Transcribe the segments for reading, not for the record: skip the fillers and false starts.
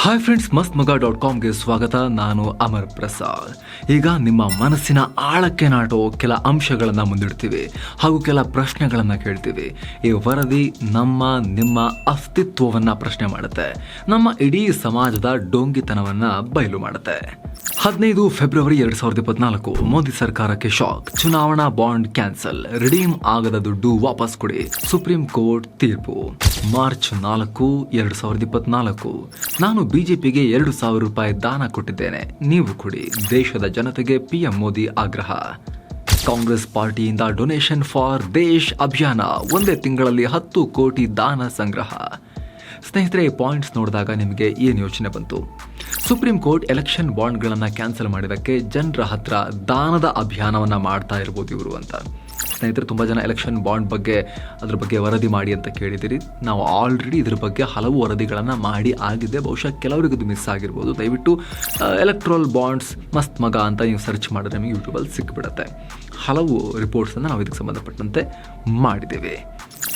Hi friends, mastmaga.comಗೆ ಸ್ವಾಗತ. ನಾನು ಅಮರ್ ಪ್ರಸಾದ್. ಈಗ ನಿಮ್ಮ ಮನಸ್ಸಿನ ಆಳಕ್ಕೆ ನಾಟೋ ಕೆಲ ಅಂಶಗಳನ್ನು ಮುಂದಿಡ್ತೀವಿ ಹಾಗೂ ಕೆಲ ಪ್ರಶ್ನೆಗಳನ್ನು ಕೇಳ್ತೀವಿ. ಈ ವರದಿ ನಿಮ್ಮ ಅಸ್ತಿತ್ವವನ್ನು ಪ್ರಶ್ನೆ ಮಾಡುತ್ತೆ, ನಮ್ಮ ಇಡೀ ಸಮಾಜದ ಡೋಂಗಿತನವನ್ನು ಬಯಲು ಮಾಡುತ್ತೆ. 15 ಫೆಬ್ರವರಿ 2024 ಮೋದಿ ಸರ್ಕಾರಕ್ಕೆ ಶಾಕ್. ಚುನಾವಣಾ ಬಾಂಡ್ ಕ್ಯಾನ್ಸಲ್, ರಿಡೀಮ್ ಆಗದ ದುಡ್ಡು ವಾಪಸ್ ಕೊಡಿ, ಸುಪ್ರೀಂ ಕೋರ್ಟ್ ತೀರ್ಪು. ಮಾರ್ಚ್ 4, 2024 ನಾನು ಬಿಜೆಪಿಗೆ 2,000 ರೂಪಾಯಿ ದಾನ ಕೊಟ್ಟಿದ್ದೇನೆ, ನೀವು ಕೊಡಿ, ದೇಶದ ಜನತೆಗೆ ಪಿಎಂ ಮೋದಿ ಆಗ್ರಹ. ಕಾಂಗ್ರೆಸ್ ಪಾರ್ಟಿಯಿಂದ ಡೊನೇಷನ್ ಫಾರ್ ದೇಶ್ ಅಭಿಯಾನ, ಒಂದೇ ತಿಂಗಳಲ್ಲಿ 10 ಕೋಟಿ ದಾನ ಸಂಗ್ರಹ. ಸ್ನೇಹಿತರೆ, ಈ ಪಾಯಿಂಟ್ಸ್ ನೋಡಿದಾಗ ನಿಮಗೆ ಏನು ಯೋಚನೆ ಬಂತು? ಸುಪ್ರೀಂ ಕೋರ್ಟ್ ಎಲೆಕ್ಷನ್ ಬಾಂಡ್ಗಳನ್ನು ಕ್ಯಾನ್ಸಲ್ ಮಾಡಿದ್ದಕ್ಕೆ ಜನರ ಹತ್ರ ದಾನದ ಅಭಿಯಾನವನ್ನು ಮಾಡ್ತಾ ಇರ್ಬೋದು ಇವರು ಅಂತ. ಸ್ನೇಹಿತರೆ, ತುಂಬ ಜನ ಎಲೆಕ್ಷನ್ ಬಾಂಡ್ ಅದ್ರ ಬಗ್ಗೆ ವರದಿ ಮಾಡಿ ಅಂತ ಕೇಳಿದಿರಿ. ನಾವು ಆಲ್ರೆಡಿ ಇದ್ರ ಬಗ್ಗೆ ಹಲವು ವರದಿಗಳನ್ನು ಮಾಡಿ ಆಗಿದೆ. ಬಹುಶಃ ಕೆಲವರಿಗೆ ಇದು ಮಿಸ್ ಆಗಿರ್ಬೋದು. ದಯವಿಟ್ಟು ಎಲೆಕ್ಟ್ರಲ್ ಬಾಂಡ್ಸ್ ಮಸ್ತ್ ಮಗ ಅಂತ ನೀವು ಸರ್ಚ್ ಮಾಡಿದ್ರೆ ನಿಮಗೆ ಯೂಟ್ಯೂಬಲ್ಲಿ ಸಿಕ್ಬಿಡುತ್ತೆ. ಹಲವು ರಿಪೋರ್ಟ್ಸನ್ನು ನಾವು ಇದಕ್ಕೆ ಸಂಬಂಧಪಟ್ಟಂತೆ ಮಾಡಿದ್ದೇವೆ.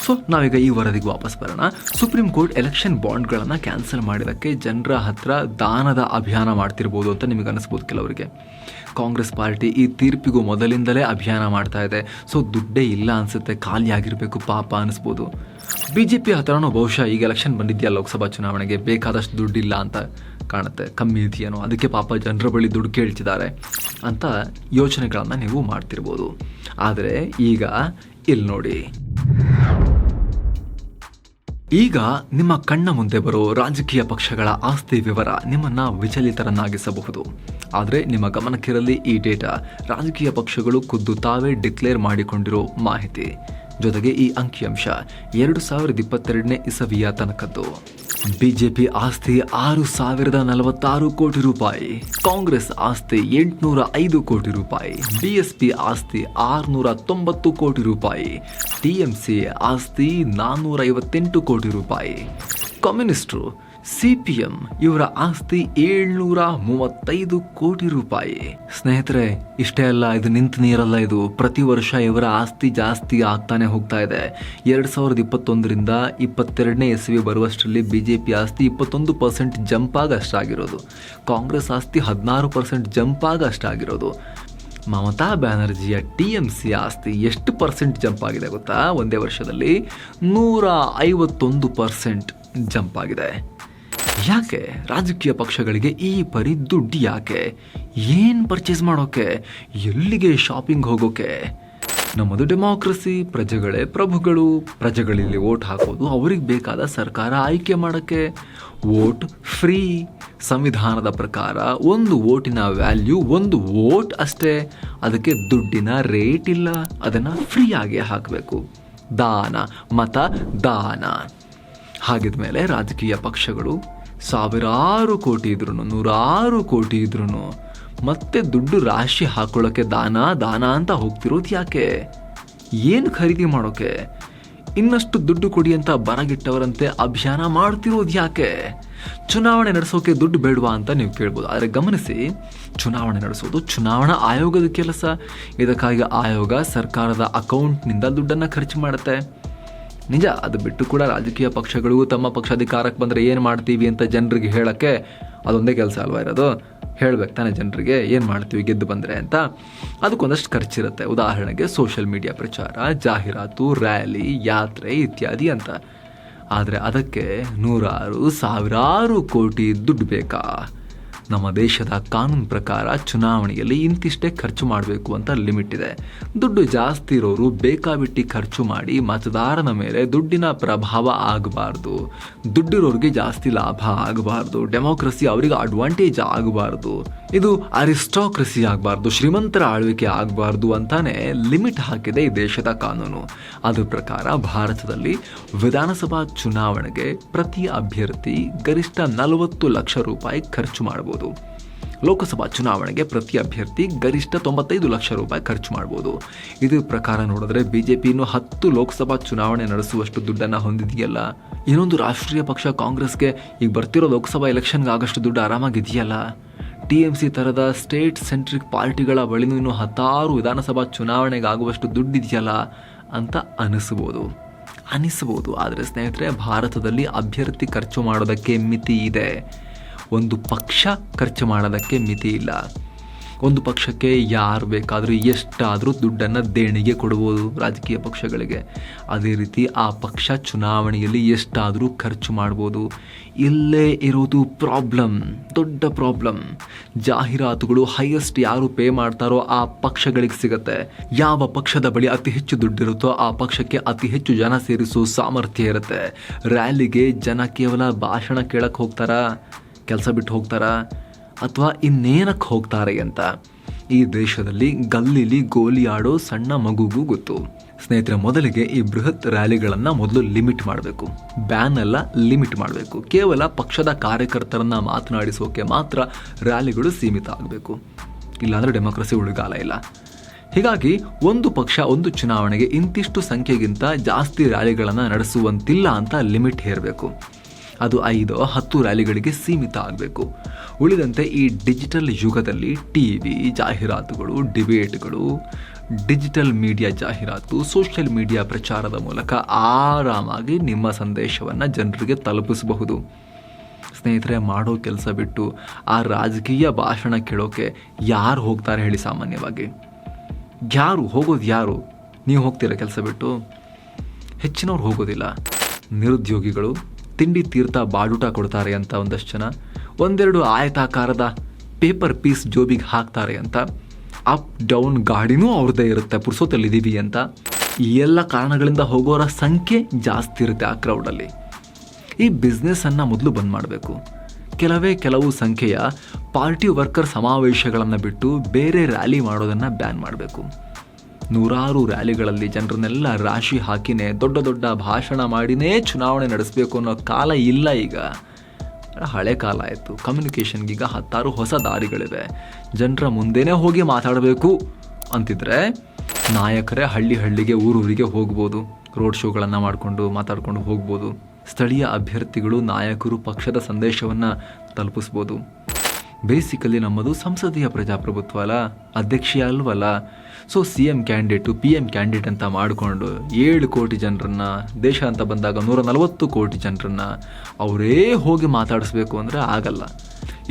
ಸೊ ನಾವೀಗ ಈ ವರದಿಗೆ ವಾಪಸ್ ಬರೋಣ. ಸುಪ್ರೀಂ ಕೋರ್ಟ್ ಎಲೆಕ್ಷನ್ ಬಾಂಡ್ಗಳನ್ನು ಕ್ಯಾನ್ಸಲ್ ಮಾಡಿದ್ದಕ್ಕೆ ಜನರ ಹತ್ರ ದಾನದ ಅಭಿಯಾನ ಮಾಡ್ತಿರ್ಬೋದು ಅಂತ ನಿಮಗೆ ಅನಿಸ್ಬೋದು ಕೆಲವರಿಗೆ. ಕಾಂಗ್ರೆಸ್ ಪಾರ್ಟಿ ಈ ತೀರ್ಪಿಗೂ ಮೊದಲಿಂದಲೇ ಅಭಿಯಾನ ಮಾಡ್ತಾ ಇದೆ. ಸೊ ದುಡ್ಡೇ ಇಲ್ಲ ಅನಿಸುತ್ತೆ, ಖಾಲಿ ಆಗಿರಬೇಕು ಪಾಪ ಅನಿಸ್ಬೋದು. ಬಿಜೆಪಿ ಹತ್ರನೂ ಬಹುಶಃ ಈಗ ಎಲೆಕ್ಷನ್ ಬಂದಿದೆಯಾ ಲೋಕಸಭಾ ಚುನಾವಣೆಗೆ, ಬೇಕಾದಷ್ಟು ದುಡ್ಡಿಲ್ಲ ಅಂತ ಕಾಣುತ್ತೆ, ಕಮ್ಮಿ ಇದೆಯೇನೋ, ಅದಕ್ಕೆ ಪಾಪ ಜನರ ಬಳಿ ದುಡ್ಡು ಕೇಳ್ತಿದ್ದಾರೆ ಅಂತ ಯೋಚನೆಗಳನ್ನು ನೀವು ಮಾಡ್ತಿರ್ಬೋದು. ಆದರೆ ಈಗ ಇಲ್ಲಿ ನೋಡಿ, ಈಗ ನಿಮ್ಮ ಕಣ್ಣ ಮುಂದೆ ಬರೋ ರಾಜಕೀಯ ಪಕ್ಷಗಳ ಆಸ್ತಿ ವಿವರ ನಿಮ್ಮನ್ನು ವಿಚಲಿತರನ್ನಾಗಿಸಬಹುದು. ಆದರೆ ನಿಮ್ಮ ಗಮನಕ್ಕಿರಲಿ, ಈ ಡೇಟಾ ರಾಜಕೀಯ ಪಕ್ಷಗಳು ಖುದ್ದು ತಾವೇ ಡಿಕ್ಲೇರ್ ಮಾಡಿಕೊಂಡಿರೋ ಮಾಹಿತಿ. ಜೊತೆಗೆ ಈ ಅಂಕಿಅಂಶ 2022ನೇ ಇಸವಿಯ ತನಕದ್ದು. ಬಿಜೆಪಿ ಆಸ್ತಿ 6,046 ಕೋಟಿ ರೂಪಾಯಿ, ಕಾಂಗ್ರೆಸ್ ಆಸ್ತಿ 805 ಕೋಟಿ ರೂಪಾಯಿ, ಬಿಎಸ್ಪಿ ಆಸ್ತಿ 690 ಕೋಟಿ ರೂಪಾಯಿ, ಟಿಎಂಸಿ ಆಸ್ತಿ 458 ಕೋಟಿ ರೂಪಾಯಿ, ಕಮ್ಯುನಿಸ್ಟರು ಸಿಪಿಎಂ ಇವರ ಆಸ್ತಿ 735 ಕೋಟಿ ರೂಪಾಯಿ. ಸ್ನೇಹಿತರೆ, ಇಷ್ಟೇ ಅಲ್ಲ, ಇದು ನಿಂತ ನೀರಲ್ಲ. ಇದು ಪ್ರತಿ ವರ್ಷ ಇವರ ಆಸ್ತಿ ಜಾಸ್ತಿ ಆಗ್ತಾನೆ ಹೋಗ್ತಾ ಇದೆ. 2021ರಿಂದ 22ನೇ ಇಸವಿ ಬರುವಷ್ಟರಲ್ಲಿ ಬಿಜೆಪಿ ಆಸ್ತಿ 21% ಜಂಪ್ ಆಗ ಅಷ್ಟಾಗಿರೋದು, ಕಾಂಗ್ರೆಸ್ ಆಸ್ತಿ 16% ಜಂಪ್ ಆಗ ಅಷ್ಟಾಗಿರೋದು. ಮಮತಾ ಬ್ಯಾನರ್ಜಿಯ ಟಿಎಂಸಿ ಆಸ್ತಿ ಎಷ್ಟು % ಜಂಪ್ ಆಗಿದೆ ಗೊತ್ತಾ? ಒಂದೇ ವರ್ಷದಲ್ಲಿ 151% ಜಂಪ್ ಆಗಿದೆ. ಯಾಕೆ ರಾಜಕೀಯ ಪಕ್ಷಗಳಿಗೆ ಈ ಪರಿ ದುಡ್ಡು? ಯಾಕೆ? ಏನು ಪರ್ಚೇಸ್ ಮಾಡೋಕೆ? ಎಲ್ಲಿಗೆ ಶಾಪಿಂಗ್ ಹೋಗೋಕೆ? ನಮ್ಮದು ಡೆಮಾಕ್ರಸಿ, ಪ್ರಜೆಗಳೇ ಪ್ರಭುಗಳು, ಪ್ರಜೆಗಳಲ್ಲಿ ವೋಟ್ ಹಾಕೋದು, ಅವ್ರಿಗೆ ಬೇಕಾದ ಸರ್ಕಾರ ಆಯ್ಕೆ ಮಾಡೋಕ್ಕೆ. Vote free. ಸಂವಿಧಾನದ ಪ್ರಕಾರ ಒಂದು ವೋಟಿನ ವ್ಯಾಲ್ಯೂ 1 ವೋಟ್ ಅಷ್ಟೇ, ಅದಕ್ಕೆ ದುಡ್ಡಿನ ರೇಟ್ ಇಲ್ಲ, ಅದನ್ನು ಫ್ರೀಯಾಗಿ ಹಾಕಬೇಕು. ದಾನ, ಮತ ದಾನ. ಹಾಗಿದ್ಮೇಲೆ ರಾಜಕೀಯ ಪಕ್ಷಗಳು ಸಾವಿರಾರು ಕೋಟಿ ಇದ್ರೂ, 100 ಕೋಟಿ ಇದ್ರೂ ಮತ್ತೆ ದುಡ್ಡು ರಾಶಿ ಹಾಕೊಳ್ಳೋಕ್ಕೆ ದಾನ ಅಂತ ಹೋಗ್ತಿರೋದು ಯಾಕೆ? ಏನು ಖರೀದಿ ಮಾಡೋಕೆ? ಇನ್ನಷ್ಟು ದುಡ್ಡು ಕೊಡಿ ಅಂತ ಬರಗಿಟ್ಟವರಂತೆ ಅಭಿಯಾನ ಮಾಡ್ತಿರೋದು ಯಾಕೆ? ಚುನಾವಣೆ ನಡೆಸೋಕೆ ದುಡ್ಡು ಬೇಡವಾ ಅಂತ ನೀವು ಕೇಳ್ಬೋದು. ಆದರೆ ಗಮನಿಸಿ, ಚುನಾವಣೆ ನಡೆಸೋದು ಚುನಾವಣಾ ಆಯೋಗದ ಕೆಲಸ. ಇದಕ್ಕಾಗಿ ಆಯೋಗ ಸರ್ಕಾರದ ಅಕೌಂಟ್ನಿಂದ ದುಡ್ಡನ್ನು ಖರ್ಚು ಮಾಡುತ್ತೆ. ನಿಜ, ಅದು ಬಿಟ್ಟು ಕೂಡ ರಾಜಕೀಯ ಪಕ್ಷಗಳು ತಮ್ಮ ಪಕ್ಷ ಅಧಿಕಾರಕ್ಕೆ ಬಂದರೆ ಏನು ಮಾಡ್ತೀವಿ ಅಂತ ಜನರಿಗೆ ಹೇಳೋಕ್ಕೆ ಅದೊಂದೇ ಕೆಲಸ ಅಲ್ವಾ ಇರೋದು? ಹೇಳಬೇಕು ತಾನೇ ಜನರಿಗೆ ಏನು ಮಾಡ್ತೀವಿ ಗೆದ್ದು ಬಂದರೆ ಅಂತ. ಅದಕ್ಕೊಂದಷ್ಟು ಖರ್ಚಿರುತ್ತೆ. ಉದಾಹರಣೆಗೆ ಸೋಷಿಯಲ್ ಮೀಡಿಯಾ ಪ್ರಚಾರ, ಜಾಹೀರಾತು, ರ್ಯಾಲಿ, ಯಾತ್ರೆ ಇತ್ಯಾದಿ ಅಂತ. ಆದರೆ ಅದಕ್ಕೆ 100 ಸಾವಿರಾರು ಕೋಟಿ ದುಡ್ಡು ಬೇಕಾ? ನಮ್ಮ ದೇಶದ ಕಾನೂನು ಪ್ರಕಾರ ಚುನಾವಣೆಯಲ್ಲಿ ಇಂತಿಷ್ಟೇ ಖರ್ಚು ಮಾಡಬೇಕು ಅಂತ ಲಿಮಿಟ್ ಇದೆ. ದುಡ್ಡು ಜಾಸ್ತಿ ಇರೋರು ಬೇಕಾಬಿಟ್ಟಿ ಖರ್ಚು ಮಾಡಿ ಮತದಾರನ ಮೇಲೆ ದುಡ್ಡಿನ ಪ್ರಭಾವ ಆಗಬಾರ್ದು, ದುಡ್ಡಿರೋರಿಗೆ ಜಾಸ್ತಿ ಲಾಭ ಆಗಬಾರ್ದು, ಡೆಮೋಕ್ರಸಿ ಅವರಿಗೆ ಅಡ್ವಾಂಟೇಜ್ ಆಗಬಾರ್ದು, ಇದು ಅರಿಸ್ಟೋಕ್ರಸಿ ಆಗಬಾರ್ದು, ಶ್ರೀಮಂತರ ಆಳ್ವಿಕೆ ಆಗಬಾರ್ದು ಅಂತಾನೆ ಲಿಮಿಟ್ ಹಾಕಿದೆ ಈ ದೇಶದ ಕಾನೂನು. ಅದರ ಪ್ರಕಾರ ಭಾರತದಲ್ಲಿ ವಿಧಾನಸಭಾ ಚುನಾವಣೆಗೆ ಪ್ರತಿ ಅಭ್ಯರ್ಥಿ ಗರಿಷ್ಠ 40 ಲಕ್ಷ ರೂಪಾಯಿ ಖರ್ಚು ಮಾಡಬಹುದು. ಲೋಕಸಭಾ ಚುನಾವಣೆಗೆ ಪ್ರತಿ ಅಭ್ಯರ್ಥಿ ಗರಿಷ್ಠ 95 ಲಕ್ಷ ರೂಪಾಯಿ ಖರ್ಚು ಮಾಡ್ಬೋದು. ಇದ್ರ ಪ್ರಕಾರ ನೋಡಿದ್ರೆ ಬಿಜೆಪಿ ಇನ್ನೂ 10 ಲೋಕಸಭಾ ಚುನಾವಣೆ ನಡೆಸುವಷ್ಟು ದುಡ್ಡನ್ನು ಹೊಂದಿದೆಯಲ್ಲ. ಇನ್ನೊಂದು ರಾಷ್ಟ್ರೀಯ ಪಕ್ಷ ಕಾಂಗ್ರೆಸ್ಗೆ ಈಗ ಬರ್ತಿರೋ ಲೋಕಸಭಾ ಎಲೆಕ್ಷನ್ಗೆ ಆಗಷ್ಟು ದುಡ್ಡು ಆರಾಮಾಗಿದೆಯಲ್ಲ. ಟಿಎಂಸಿ ಥರದ ಸ್ಟೇಟ್ ಸೆಂಟ್ರಿಕ್ ಪಾರ್ಟಿಗಳ ಬಳಿನೂ ಇನ್ನೂ 16 ವಿಧಾನಸಭಾ ಚುನಾವಣೆಗೆ ಆಗುವಷ್ಟು ದುಡ್ಡಿದೆಯಲ್ಲ ಅಂತ ಅನಿಸ್ಬೋದು. ಆದರೆ ಸ್ನೇಹಿತರೆ, ಭಾರತದಲ್ಲಿ ಅಭ್ಯರ್ಥಿ ಖರ್ಚು ಮಾಡೋದಕ್ಕೆ ಮಿತಿ ಇದೆ. ಒಂದು ಪಕ್ಷ ಖರ್ಚು ಮಾಡೋದಕ್ಕೆ ಮಿತಿ ಇಲ್ಲ. ಒಂದು ಪಕ್ಷಕ್ಕೆ ಯಾರು ಬೇಕಾದರೂ ಎಷ್ಟಾದರೂ ದುಡ್ಡನ್ನು ದೇಣಿಗೆ ಕೊಡ್ಬೋದು ರಾಜಕೀಯ ಪಕ್ಷಗಳಿಗೆ. ಅದೇ ರೀತಿ ಆ ಪಕ್ಷ ಚುನಾವಣೆಯಲ್ಲಿ ಎಷ್ಟಾದರೂ ಖರ್ಚು ಮಾಡ್ಬೋದು. ಇಲ್ಲೇ ಇರೋದು ಪ್ರಾಬ್ಲಮ್, ದೊಡ್ಡ ಪ್ರಾಬ್ಲಮ್. ಜಾಹೀರಾತುಗಳು ಹೈಯೆಸ್ಟ್ ಯಾರು ಪೇ ಮಾಡ್ತಾರೋ ಆ ಪಕ್ಷಗಳಿಗೆ ಸಿಗುತ್ತೆ. ಯಾವ ಪಕ್ಷದ ಬಳಿ ಅತಿ ಹೆಚ್ಚು ದುಡ್ಡಿರುತ್ತೋ ಆ ಪಕ್ಷಕ್ಕೆ ಅತಿ ಹೆಚ್ಚು ಜನ ಸೇರಿಸೋ ಸಾಮರ್ಥ್ಯ ಇರುತ್ತೆ. ರ್ಯಾಲಿಗೆ ಜನ ಕೇವಲ ಭಾಷಣ ಕೇಳಕ್ಕೆ ಹೋಗ್ತಾರಾ, ಕೆಲಸ ಬಿಟ್ಟು ಹೋಗ್ತಾರಾ, ಅಥವಾ ಇನ್ನೇನಕ್ಕೆ ಹೋಗ್ತಾರೆ ಅಂತ ಈ ದೇಶದಲ್ಲಿ ಗಲ್ಲಿಲಿ ಗೋಲಿ ಆಡೋ ಸಣ್ಣ ಮಗುಗೂ ಗೊತ್ತು. ಸ್ನೇಹಿತರೆ, ಮೊದಲಿಗೆ ಈ ಬೃಹತ್ ರ್ಯಾಲಿಗಳನ್ನು ಮೊದಲು ಲಿಮಿಟ್ ಮಾಡಬೇಕು. ಬ್ಯಾನ್ ಎಲ್ಲ ಲಿಮಿಟ್ ಮಾಡಬೇಕು. ಕೇವಲ ಪಕ್ಷದ ಕಾರ್ಯಕರ್ತರನ್ನ ಮಾತನಾಡಿಸೋಕೆ ಮಾತ್ರ ರ್ಯಾಲಿಗಳು ಸೀಮಿತ ಆಗಬೇಕು. ಇಲ್ಲಾಂದರೆ ಡೆಮೋಕ್ರಸಿ ಉಳಿಗಾಲ ಇಲ್ಲ. ಹೀಗಾಗಿ ಒಂದು ಪಕ್ಷ ಒಂದು ಚುನಾವಣೆಗೆ ಇಂತಿಷ್ಟು ಸಂಖ್ಯೆಗಿಂತ ಜಾಸ್ತಿ ರ್ಯಾಲಿಗಳನ್ನು ನಡೆಸುವಂತಿಲ್ಲ ಅಂತ ಲಿಮಿಟ್ ಹೇರಬೇಕು. ಅದು 5-10 ರ್ಯಾಲಿಗಳಿಗೆ ಸೀಮಿತ ಆಗಬೇಕು. ಉಳಿದಂತೆ ಈ ಡಿಜಿಟಲ್ ಯುಗದಲ್ಲಿ ಟಿವಿ ಜಾಹೀರಾತುಗಳು, ಡಿಬೇಟ್ಗಳು, ಡಿಜಿಟಲ್ ಮೀಡಿಯಾ ಜಾಹೀರಾತು, ಸೋಷಿಯಲ್ ಮೀಡಿಯಾ ಪ್ರಚಾರದ ಮೂಲಕ ಆರಾಮಾಗಿ ನಿಮ್ಮ ಸಂದೇಶವನ್ನು ಜನರಿಗೆ ತಲುಪಿಸಬಹುದು. ಸ್ನೇಹಿತರೆ, ಮಾಡೋ ಕೆಲಸ ಬಿಟ್ಟು ಆ ರಾಜಕೀಯ ಭಾಷಣ ಕೇಳೋಕೆ ಯಾರು ಹೋಗ್ತಾರೆ ಹೇಳಿ? ಸಾಮಾನ್ಯವಾಗಿ ಯಾರು? ನೀವು ಹೋಗ್ತೀರಾ ಕೆಲಸ ಬಿಟ್ಟು? ಹೆಚ್ಚಿನವ್ರು ಹೋಗೋದಿಲ್ಲ. ನಿರುದ್ಯೋಗಿಗಳು, ತಿಂಡಿ ತೀರ್ಥ ಬಾಡೂಟ ಕೊಡ್ತಾರೆ ಅಂತ ಒಂದಷ್ಟು ಜನ, ಒಂದೆರಡು ಆಯತಾಕಾರದ ಪೇಪರ್ ಪೀಸ್ ಜೋಬಿಗೆ ಹಾಕ್ತಾರೆ ಅಂತ, ಅಪ್ ಡೌನ್ ಗಾಡಿನೂ ಅವ್ರದ್ದೇ ಇರುತ್ತೆ, ಪುರ್ಸೋತಲ್ಲಿದ್ದೀವಿ ಅಂತ, ಈ ಎಲ್ಲ ಕಾರಣಗಳಿಂದ ಹೋಗೋರ ಸಂಖ್ಯೆ ಜಾಸ್ತಿ ಇರುತ್ತೆ ಆ ಕ್ರೌಡಲ್ಲಿ. ಈ ಬಿಸ್ನೆಸ್ಸನ್ನು ಮೊದಲು ಬಂದ್ ಮಾಡಬೇಕು. ಕೆಲವು ಸಂಖ್ಯೆಯ ಪಾರ್ಟಿ ವರ್ಕರ್ ಸಮಾವೇಶಗಳನ್ನು ಬಿಟ್ಟು ಬೇರೆ ರ್ಯಾಲಿ ಮಾಡೋದನ್ನು ಬ್ಯಾನ್ ಮಾಡಬೇಕು. ನೂರಾರು ರ್ಯಾಲಿಗಳಲ್ಲಿ ಜನರನ್ನೆಲ್ಲ ರಾಶಿ ಹಾಕಿನೇ ದೊಡ್ಡ ಭಾಷಣ ಮಾಡಿನೇ ಚುನಾವಣೆ ನಡೆಸಬೇಕು ಅನ್ನೋ ಕಾಲ ಇಲ್ಲ ಈಗ. ಹಳೆ ಕಾಲ ಆಯಿತು. ಕಮ್ಯುನಿಕೇಷನ್ಗೀಗ 10 ಹೊಸ ದಾರಿಗಳಿವೆ. ಜನರ ಮುಂದೆನೇ ಹೋಗಿ ಮಾತಾಡಬೇಕು ಅಂತಿದ್ರೆ ನಾಯಕರೇ ಹಳ್ಳಿಗೆ ಊರೂರಿಗೆ ಹೋಗ್ಬೋದು. ರೋಡ್ ಶೋಗಳನ್ನು ಮಾತಾಡಿಕೊಂಡು ಹೋಗ್ಬೋದು. ಸ್ಥಳೀಯ ಅಭ್ಯರ್ಥಿಗಳು, ನಾಯಕರು ಪಕ್ಷದ ಸಂದೇಶವನ್ನು ತಲುಪಿಸ್ಬೋದು. ಬೇಸಿಕಲಿ ನಮ್ಮದು ಸಂಸದೀಯ ಪ್ರಜಾಪ್ರಭುತ್ವ ಅಲ್ಲ, ಅಧ್ಯಕ್ಷೀಯ ಅಲ್ವಲ್ಲ. So CM candidate, PM candidate ಅಂತ ಮಾಡಿಕೊಂಡು 7 ಕೋಟಿ ಜನರನ್ನು, ದೇಶ ಅಂತ ಬಂದಾಗ 140 ಕೋಟಿ ಜನರನ್ನು ಅವರೇ ಹೋಗಿ ಮಾತಾಡಿಸ್ಬೇಕು ಅಂದರೆ ಆಗಲ್ಲ.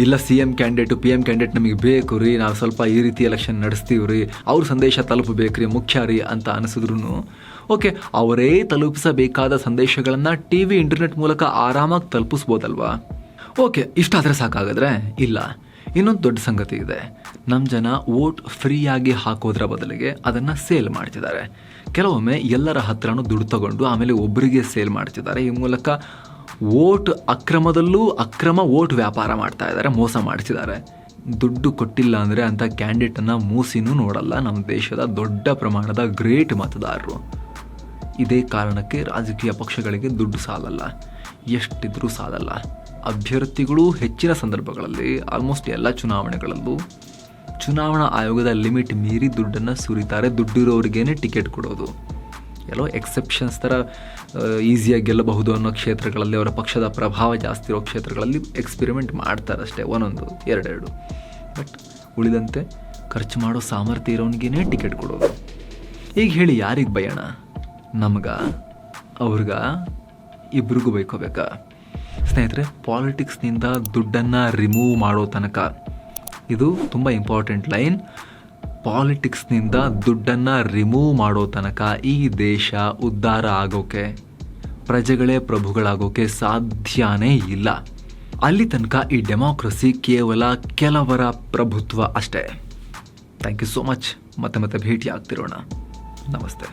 ಇಲ್ಲ, CM ಕ್ಯಾಂಡಿಡೇಟು, PM ಕ್ಯಾಂಡಿಡೇಟ್ ನಮಗೆ ಬೇಕು ರೀ, ನಾವು ಸ್ವಲ್ಪ ಈ ರೀತಿ ಎಲೆಕ್ಷನ್ ನಡೆಸ್ತೀವಿ ರೀ, ಅವ್ರ ಸಂದೇಶ ತಲುಪಬೇಕು ರೀ, ಮುಖ್ಯ ರೀ ಅಂತ ಅನಿಸಿದ್ರು ಓಕೆ, ಅವರೇ ತಲುಪಿಸಬೇಕಾದ ಸಂದೇಶಗಳನ್ನು TV, ಇಂಟರ್ನೆಟ್ ಮೂಲಕ ಆರಾಮಾಗಿ ತಲುಪಿಸ್ಬೋದಲ್ವಾ? ಓಕೆ, ಇಷ್ಟಾದರೆ ಸಾಕಾಗಿದ್ರೆ ಇಲ್ಲ. ಇನ್ನೊಂದು ದೊಡ್ಡ ಸಂಗತಿ ಇದೆ. ನಮ್ಮ ಜನ ವೋಟ್ ಫ್ರೀಯಾಗಿ ಹಾಕೋದ್ರ ಬದಲಿಗೆ ಅದನ್ನು ಸೇಲ್ ಮಾಡ್ತಿದ್ದಾರೆ. ಕೆಲವೊಮ್ಮೆ ಎಲ್ಲರ ಹತ್ರನೂ ದುಡ್ಡು ತಗೊಂಡು ಆಮೇಲೆ ಒಬ್ಬರಿಗೆ ಸೇಲ್ ಮಾಡ್ತಿದ್ದಾರೆ. ಈ ಮೂಲಕ ಅಕ್ರಮದಲ್ಲೂ ಅಕ್ರಮ ವೋಟ್ ವ್ಯಾಪಾರ ಮಾಡ್ತಾ ಇದ್ದಾರೆ, ಮೋಸ ಮಾಡ್ತಿದ್ದಾರೆ. ದುಡ್ಡು ಕೊಟ್ಟಿಲ್ಲ ಅಂದರೆ ಅಂಥ ಕ್ಯಾಂಡಿಡೇಟನ್ನು ಮೂಸಿನೂ ನೋಡಲ್ಲ ನಮ್ಮ ದೇಶದ ದೊಡ್ಡ ಪ್ರಮಾಣದ ಗ್ರೇಟ್ ಮತದಾರರು. ಇದೇ ಕಾರಣಕ್ಕೆ ರಾಜಕೀಯ ಪಕ್ಷಗಳಿಗೆ ದುಡ್ಡು ಸಾಲಲ್ಲ, ಎಷ್ಟಿದ್ರೂ ಸಾಲಲ್ಲ. ಅಭ್ಯರ್ಥಿಗಳು ಹೆಚ್ಚಿನ ಸಂದರ್ಭಗಳಲ್ಲಿ, ಆಲ್ಮೋಸ್ಟ್ ಎಲ್ಲ ಚುನಾವಣೆಗಳಲ್ಲೂ ಚುನಾವಣಾ ಆಯೋಗದ ಲಿಮಿಟ್ ಮೀರಿ ದುಡ್ಡನ್ನು ಸುರಿತಾರೆ. ದುಡ್ಡಿರೋರಿಗೇನೆ ಟಿಕೆಟ್ ಕೊಡೋದು. ಎಲ್ಲೋ ಎಕ್ಸೆಪ್ಷನ್ಸ್ ಥರ ಈಸಿಯಾಗಿ ಗೆಲ್ಲಬಹುದು ಅನ್ನೋ ಕ್ಷೇತ್ರಗಳಲ್ಲಿ, ಅವರ ಪಕ್ಷದ ಪ್ರಭಾವ ಜಾಸ್ತಿ ಇರೋ ಕ್ಷೇತ್ರಗಳಲ್ಲಿ ಎಕ್ಸ್ಪೆರಿಮೆಂಟ್ ಮಾಡ್ತಾರೆ ಅಷ್ಟೇ, 1-2. ಬಟ್ ಉಳಿದಂತೆ ಖರ್ಚು ಮಾಡೋ ಸಾಮರ್ಥ್ಯ ಇರೋನಿಗೇ ಟಿಕೆಟ್ ಕೊಡೋದು. ಈಗ ಹೇಳಿ, ಯಾರಿಗೆ ಬಯೋಣ? ಅವ್ರಿಗ ಇಬ್ರಿಗೂ ಬೈಕೋಬೇಕಾ? ಸ್ನೇಹಿತರೆ, ಪಾಲಿಟಿಕ್ಸ್ನಿಂದ ದುಡ್ಡನ್ನು ರಿಮೂವ್ ಮಾಡೋ ತನಕ, ಇದು ತುಂಬ ಇಂಪಾರ್ಟೆಂಟ್ ಲೈನ್, ಪಾಲಿಟಿಕ್ಸ್ನಿಂದ ದುಡ್ಡನ್ನು ರಿಮೂವ್ ಮಾಡೋ ತನಕ ಈ ದೇಶ ಉದ್ಧಾರ ಆಗೋಕೆ, ಪ್ರಜೆಗಳೇ ಪ್ರಭುಗಳಾಗೋಕೆ ಸಾಧ್ಯನೇ ಇಲ್ಲ. ಅಲ್ಲಿ ತನಕ ಈ ಡೆಮೋಕ್ರಸಿ ಕೇವಲ ಕೆಲವರ ಪ್ರಭುತ್ವ ಅಷ್ಟೇ. Thank you so much. ಮತ್ತೆ ಭೇಟಿ ಆಗ್ತಿರೋಣ. ನಮಸ್ತೆ.